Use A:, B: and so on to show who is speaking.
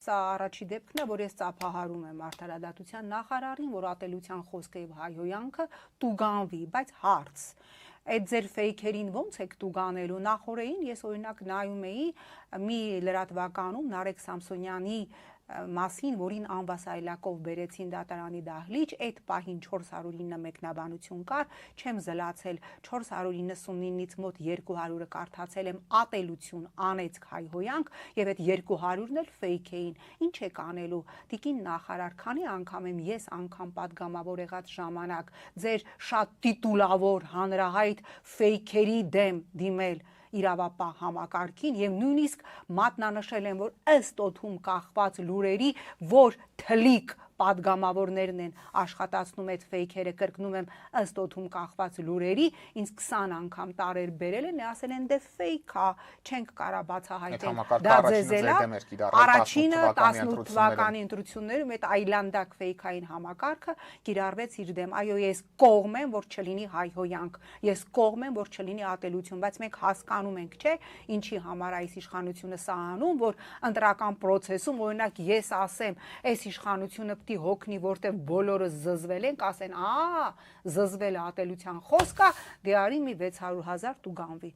A: Սա առաջի դեպքն է, որ ես ծափահարում եմ արդարադատության նախարարին, որ ատելության խոսքը եւ հայհոյանքը տուգանվի, բայց հարց այդ ձեր ֆեյքերին ո՞նց եք տուգանելու։ Նախորդին ես օրինակ նայում էի մի լրատվականում Նարեկ Սամսոնյանի մասին, որին անվասայլակով բերեցին դատարանի դահլիճ, այդ պահին 409 մեկնաբանություն կար, չեմ զլացել 499-ից մոտ 200-ը կարդացել եմ ատելություն, անեծք, հայհոյանք եւ այդ 200-ն էլ ֆեյք էին։ Ինչ եք անելու, տիկին նախարար, քանի անգամ եմ ես անգամ падգամավոր եղած ժամանակ ձեր շատ տիտուլավոր հանրահայտ ֆեյքերի դեմ դիմել իրավապահ համակարգին եւ նույնիսկ մատնանշել եմ, որ ըստ օդում կախված լուրերի, որ թլիկ падգամավորներն են աշխատացնում այդ ֆեյքերը, կրկնում եմ, ըստ օդում կախված լուրերի, ինձ 20 անգամ տարեր բերել են, ասել են դե ֆեյք է, չենք կարա բացահայտել։ Դա ձեզ էլ առաջինը 18 թվականի ընտրություններում այդ այլանդակ ֆեյքային համակարգը կիրառվեց իր դեմ։ Այո, ես կողմ եմ, որ չլինի հայհոյանք, ես կողմ եմ, որ չլինի ատելություն, բայց մենք հասկանում ենք, չէ, ինչի համար այս իշխանությունը սա անում, որ ընտրական process-ում օրինակ ես ասեմ, այս իշխանությունը պիտի հոգնի, որտեվ բոլորը զզվել ենք, ասեն, զզվել է ատելության խոսքը, դե արի մի 600,000 տուգանվի։